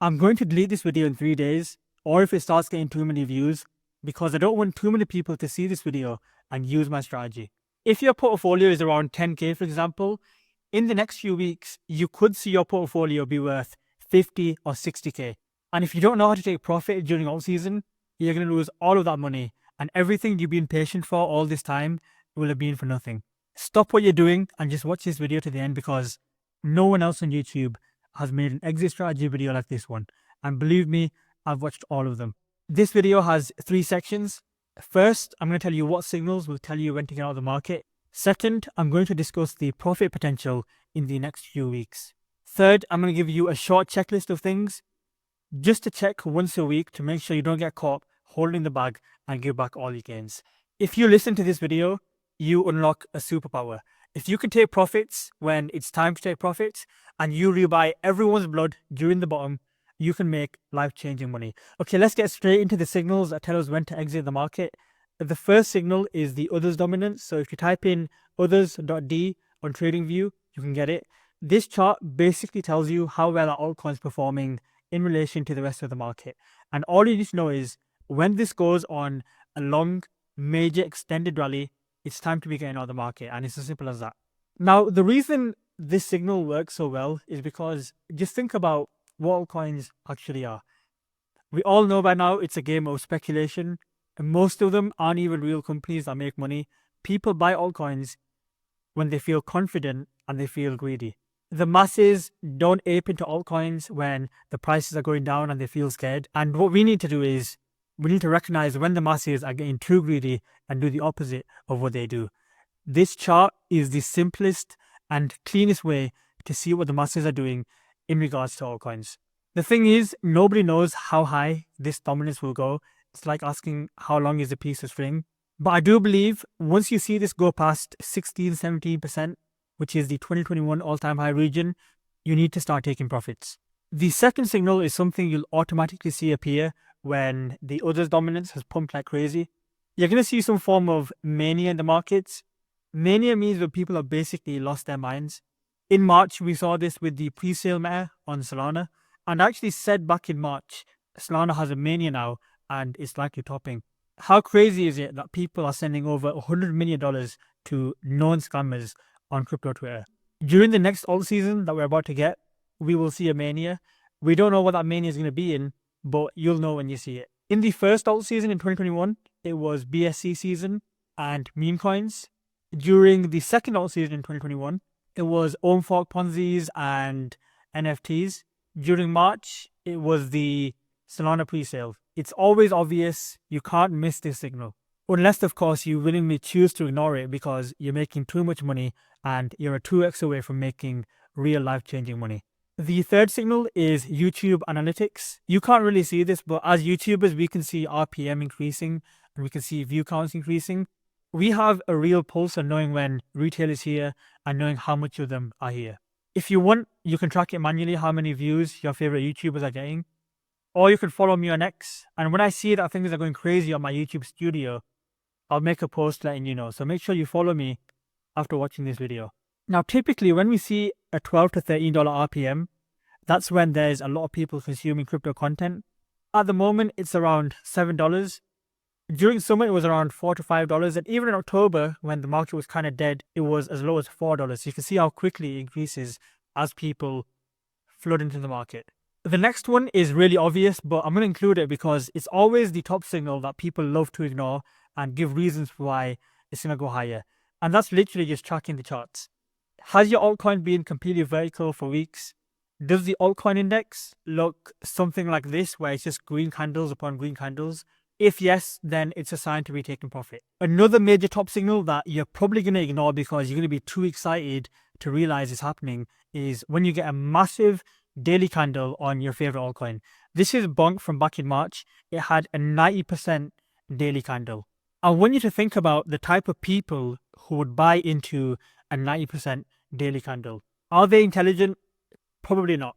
I'm going to delete this video in 3 days, or if it starts getting too many views, because I don't want too many people to see this video and use my strategy. If your portfolio is around 10k, for example, in the next few weeks, you could see your portfolio be worth 50 or 60k. And if you don't know how to take profit during alt season, you're going to lose all of that money, and everything you've been patient for all this time will have been for nothing. Stop what you're doing and just watch this video to the end, because no one else on YouTube has made an exit strategy video like this one. And believe me, I've watched all of them. This video has 3 sections. First, I'm going to tell you what signals will tell you when to get out of the market. Second, I'm going to discuss the profit potential in the next few weeks. Third, I'm going to give you a short checklist of things just to check once a week to make sure you don't get caught holding the bag and give back all your gains. If you listen to this video, you unlock a superpower. If you can take profits when it's time to take profits and you rebuy everyone's blood during the bottom, you can make life-changing money. Okay, let's get straight into the signals that tell us when to exit the market. The first signal is the others dominance. So if you type in others.d on TradingView, you can get it. This chart basically tells you how well are altcoins performing in relation to the rest of the market. And all you need to know is when this goes on a long, major, extended rally, it's time to be getting out of the market. And it's as simple as that. Now, the reason this signal works so well is because just think about what altcoins actually are. We all know by now it's a game of speculation. And most of them aren't even real companies that make money. People buy altcoins when they feel confident and they feel greedy. The masses don't ape into altcoins when the prices are going down and they feel scared. And what we need to do is we need to recognize when the masses are getting too greedy and do the opposite of what they do. This chart is the simplest and cleanest way to see what the masses are doing in regards to altcoins. The thing is, nobody knows how high this dominance will go. It's like asking how long is a piece of string. But I do believe once you see this go past 16-17%, which is the 2021 all-time high region, you need to start taking profits. The second signal is something you'll automatically see appear when the others dominance has pumped like crazy. You're going to see some form of mania in the markets. Mania means that people have basically lost their minds. In March, we saw this with the pre-sale meta on Solana. And I actually said back in March, Solana has a mania now and it's likely topping. How crazy is it that people are sending over $100 million to known scammers on crypto Twitter? During the next alt season that we're about to get, we will see a mania. We don't know what that mania is going to be in, but you'll know when you see it. In the first alt season in 2021, it was BSC season and memecoins. During the second alt season in 2021, it was own fork Ponzi's and NFTs. During March, it was the Solana pre-sale. It's always obvious. You can't miss this signal. Unless, of course, you willingly choose to ignore it because you're making too much money and you're a 2x away from making real life-changing money. The third signal is YouTube analytics. You can't really see this, but as YouTubers, we can see RPM increasing and we can see view counts increasing. We have a real pulse on knowing when retail is here and knowing how much of them are here. If you want, you can track it manually, how many views your favorite YouTubers are getting. Or you can follow me on X. And when I see that things are going crazy on my YouTube studio, I'll make a post letting you know. So make sure you follow me after watching this video. Now, typically when we see a $12 to $13 RPM, that's when there's a lot of people consuming crypto content. At the moment, it's around $7. During summer, it was around $4 to $5. And even in October, when the market was kind of dead, it was as low as $4. So you can see how quickly it increases as people flood into the market. The next one is really obvious, but I'm going to include it because it's always the top signal that people love to ignore and give reasons for why it's going to go higher. And that's literally just tracking the charts. Has your altcoin been completely vertical for weeks? Does the altcoin index look something like this, where it's just green candles upon green candles? If yes, then it's a sign to be taking profit. Another major top signal that you're probably going to ignore because you're going to be too excited to realize it's happening is when you get a massive daily candle on your favorite altcoin. This is Bonk from back in March. It had a 90% daily candle. I want you to think about the type of people who would buy into a 90% daily candle. Are they intelligent? Probably not.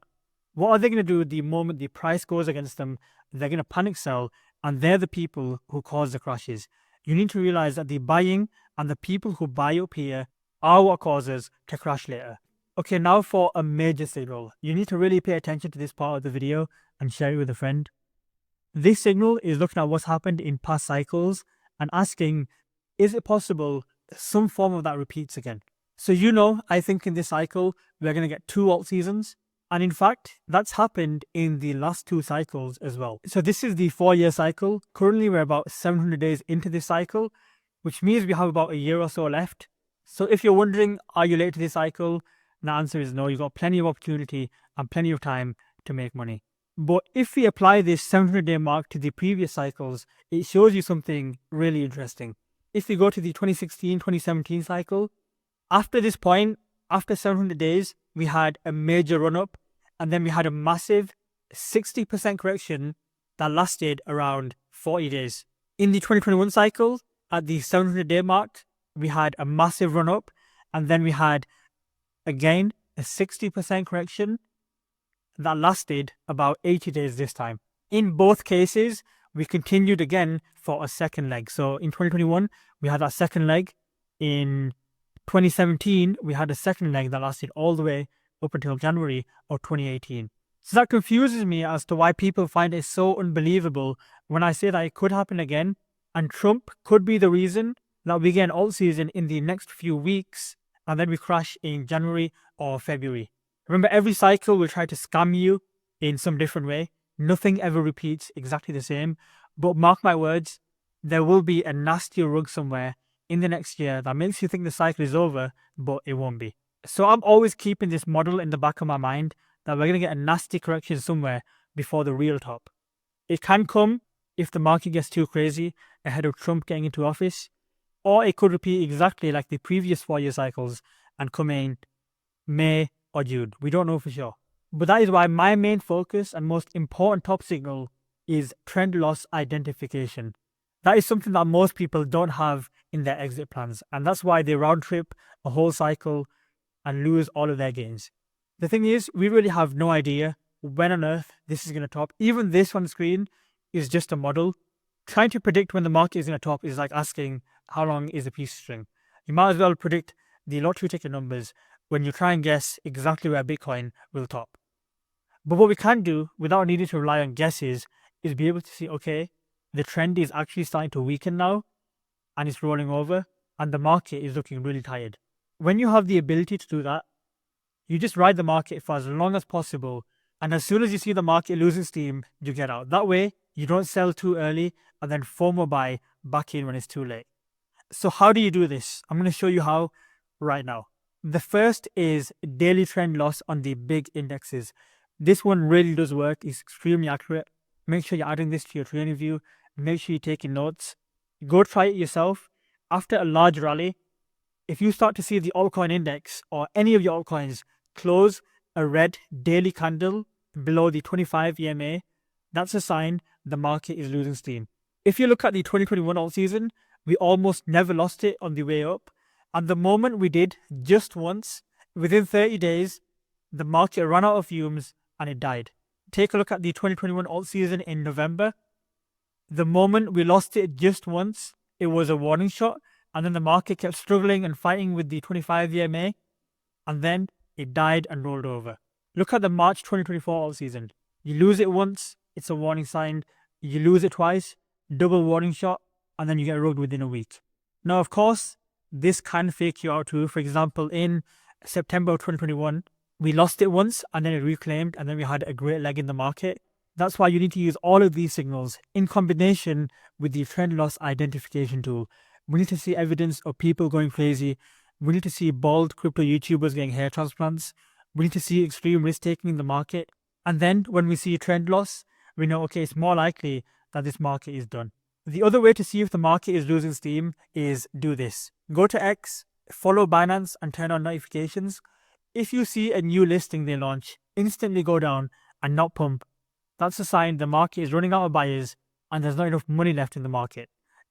What are they going to do the moment the price goes against them? They're going to panic sell, and they're the people who cause the crashes. You need to realize that the buying and the people who buy up here are what causes to crash later. Okay, now for a major signal. You need to really pay attention to this part of the video and share it with a friend. This signal is looking at what's happened in past cycles and asking, is it possible some form of that repeats again? So I think in this cycle, we're going to get 2 alt seasons. And in fact, that's happened in the last 2 cycles as well. So this is the 4-year cycle. Currently, we're about 700 days into this cycle, which means we have about a year or so left. So if you're wondering, are you late to this cycle? The answer is no. You've got plenty of opportunity and plenty of time to make money. But if we apply this 700-day mark to the previous cycles, it shows you something really interesting. If we go to the 2016-2017 cycle, after this point, after 700 days, we had a major run-up, and then we had a massive 60% correction that lasted around 40 days. In the 2021 cycle, at the 700-day mark, we had a massive run-up, and then we had, again, a 60% correction that lasted about 80 days this time. In both cases, we continued again for a second leg. So in 2021, we had that second leg. In 2017, we had a second leg that lasted all the way up until January of 2018. So that confuses me as to why people find it so unbelievable when I say that it could happen again, and Trump could be the reason that we get an alt season in the next few weeks, and then we crash in January or February. Remember, every cycle will try to scam you in some different way. Nothing ever repeats exactly the same. But mark my words, there will be a nasty rug somewhere in the next year that makes you think the cycle is over, but it won't be. So I'm always keeping this model in the back of my mind that we're going to get a nasty correction somewhere before the real top. It can come if the market gets too crazy ahead of Trump getting into office, or it could repeat exactly like the previous 4-year cycles and come in May or June. We don't know for sure. But that is why my main focus and most important top signal is trend loss identification. That is something that most people don't have in their exit plans, and that's why they round trip a whole cycle and lose all of their gains. The thing is, we really have no idea when on earth this is going to top. Even this on screen is just a model. Trying to predict when the market is going to top is like asking how long is a piece of string. You might as well predict the lottery ticket numbers when you try and guess exactly where Bitcoin will top. But what we can do without needing to rely on guesses is be able to see, okay, the trend is actually starting to weaken now and it's rolling over and the market is looking really tired. When you have the ability to do that, you just ride the market for as long as possible, and as soon as you see the market losing steam, you get out. That way, you don't sell too early and then FOMO buy back in when it's too late. So how do you do this? I'm going to show you how right now. The first is daily trend loss on the big indexes. This one really does work. It's extremely accurate. Make sure you're adding this to your trading view. Make sure you're taking notes. Go try it yourself. After a large rally, if you start to see the altcoin index or any of your altcoins close a red daily candle below the 25 EMA, that's a sign the market is losing steam. If you look at the 2021 alt season, we almost never lost it on the way up. And the moment we did just once, within 30 days, the market ran out of fumes and it died. Take a look at the 2021 alt season in November. The moment we lost it just once, it was a warning shot, and then the market kept struggling and fighting with the 25 EMA, and then it died and rolled over. Look at the March 2024 alt season. You lose it once, it's a warning sign. You lose it twice, double warning shot, and then you get rugged within a week. Now, of course, this can fake you out too. For example, in September 2021, we lost it once and then it reclaimed, and then we had a great leg in the market. That's why you need to use all of these signals in combination with the trend loss identification tool. We need to see evidence of people going crazy. We need to see bald crypto YouTubers getting hair transplants. We need to see extreme risk taking in the market. And then when we see trend loss, we know, okay, it's more likely that this market is done. The other way to see if the market is losing steam is do this. Go to X, follow Binance and turn on notifications. If you see a new listing they launch, instantly go down and not pump. That's a sign the market is running out of buyers and there's not enough money left in the market.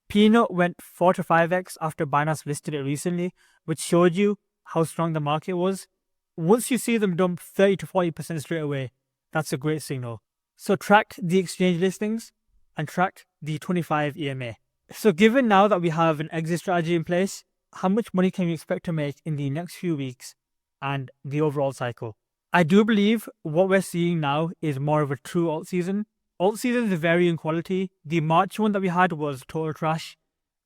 Peanut went 4 to 5x after Binance listed it recently, which showed you how strong the market was. Once you see them dump 30 to 40% straight away, that's a great signal. So track the exchange listings and track the 25 EMA. So given now that we have an exit strategy in place, how much money can we expect to make in the next few weeks and the overall cycle? I do believe what we're seeing now is more of a true alt season. Alt seasons vary in quality. The March one that we had was total trash.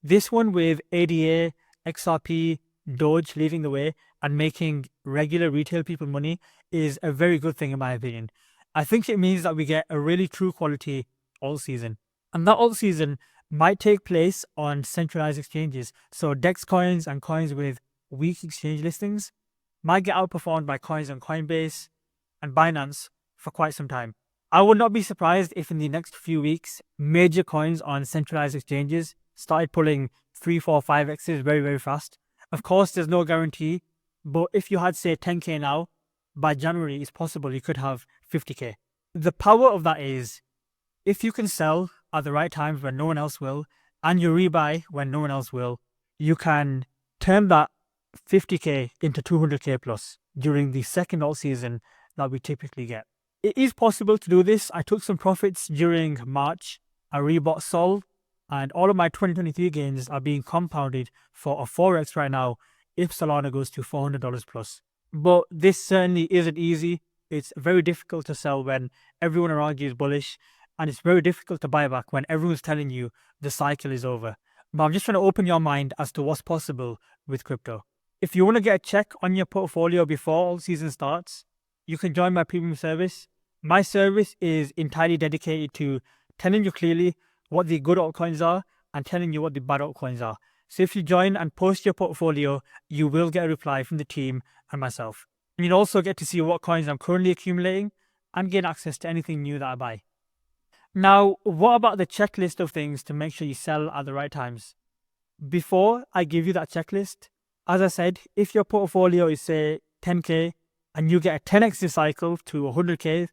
This one with ADA, XRP, DOGE leading the way and making regular retail people money is a very good thing in my opinion. I think it means that we get a really true quality alt season. And that alt season might take place on centralized exchanges. So DEX coins and coins with weak exchange listings might get outperformed by coins on Coinbase and Binance for quite some time. I would not be surprised if in the next few weeks, major coins on centralized exchanges started pulling 3, 4, 5x's very, very fast. Of course, there's no guarantee, but if you had, say, 10k now, by January, it's possible you could have 50k. The power of that is if you can sell at the right times when no one else will, and you rebuy when no one else will, you can turn that 50k into 200k plus during the second alt season that we typically get. It is possible to do this. I took some profits during March. I rebought Sol, and all of my 2023 gains are being compounded for a 4x right now if Solana goes to $400 plus. But this certainly isn't easy. It's very difficult to sell when everyone around you is bullish, and it's very difficult to buy back when everyone's telling you the cycle is over. But I'm just trying to open your mind as to what's possible with crypto. If you want to get a check on your portfolio before all season starts, you can join my premium service. My service is entirely dedicated to telling you clearly what the good altcoins are and telling you what the bad altcoins are. So if you join and post your portfolio, you will get a reply from the team and myself. And you'll also get to see what coins I'm currently accumulating and gain access to anything new that I buy. Now, what about the checklist of things to make sure you sell at the right times? Before I give you that checklist, as I said, if your portfolio is say 10k and you get a 10x cycle to 100k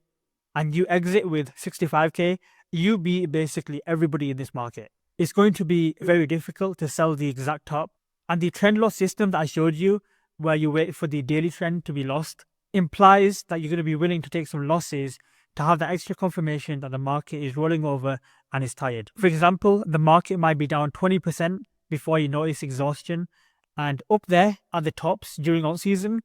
and you exit with 65k, you beat basically everybody in this market. It's going to be very difficult to sell the exact top. And the trend loss system that I showed you, where you wait for the daily trend to be lost, implies that you're going to be willing to take some losses to have that extra confirmation that the market is rolling over and is tired. For example, the market might be down 20% before you notice exhaustion. And up there at the tops during alt season,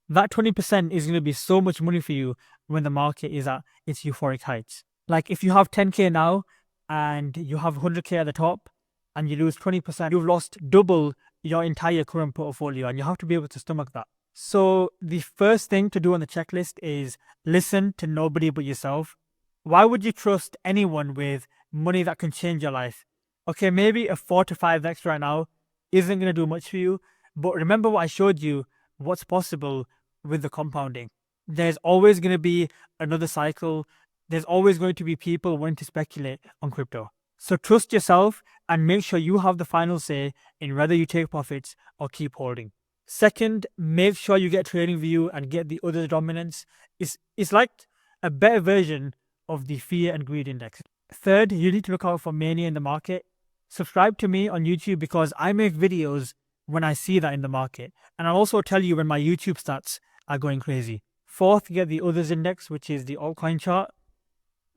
that 20% is going to be so much money for you when the market is at its euphoric heights. Like if you have 10k now and you have 100k at the top and you lose 20%, you've lost double your entire current portfolio, and you have to be able to stomach that. So the first thing to do on the checklist is listen to nobody but yourself. Why would you trust anyone with money that can change your life? Okay, maybe a 4 to 5x right now isn't going to do much for you, but remember what I showed you, what's possible with the compounding. There's always going to be another cycle. There's always going to be people wanting to speculate on crypto. So trust yourself and make sure you have the final say in whether you take profits or keep holding. Second, make sure you get TradingView and get the other dominance. It's like a better version of the fear and greed index. Third, you need to look out for mania in the market. Subscribe to me on YouTube because I make videos when I see that in the market. And I'll also tell you when my YouTube stats are going crazy. Fourth, get the others index, which is the altcoin chart.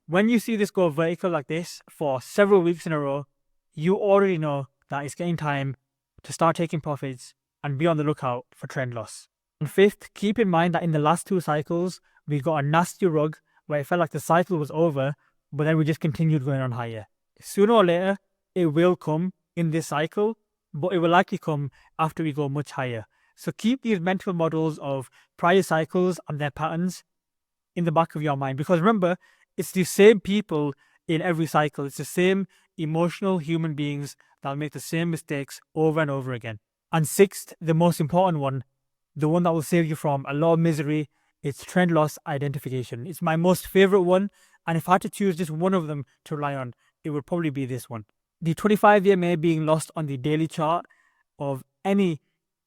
When you see this go vertical like this for several weeks in a row, you already know that it's getting time to start taking profits and be on the lookout for trend loss. And fifth, keep in mind that in the last 2 cycles, we got a nasty rug where it felt like the cycle was over, but then we just continued going on higher. Sooner or later, it will come in this cycle, but it will likely come after we go much higher. So keep these mental models of prior cycles and their patterns in the back of your mind. Because remember, it's the same people in every cycle. It's the same emotional human beings that make the same mistakes over and over again. And sixth, the most important one, the one that will save you from a lot of misery, it's trend loss identification. It's my most favorite one. And if I had to choose just one of them to rely on, it would probably be this one. The 25-year MA being lost on the daily chart of any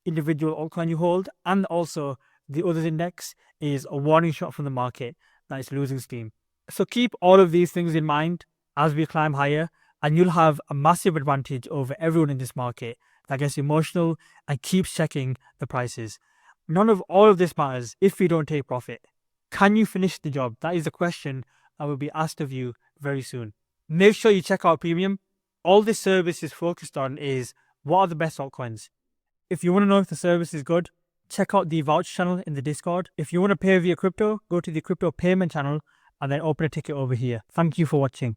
individual altcoin you hold, and also the others index, is a warning shot from the market that it's losing steam. So keep all of these things in mind as we climb higher, and you'll have a massive advantage over everyone in this market that gets emotional and keeps checking the prices. None of all of this matters if you don't take profit. Can you finish the job? That is the question that will be asked of you very soon. Make sure you check out Premium. All this service is focused on is what are the best altcoins. If you want to know if the service is good, check out the vouch channel in the Discord. If you want to pay via crypto, go to the crypto payment channel and then open a ticket over here. Thank you for watching.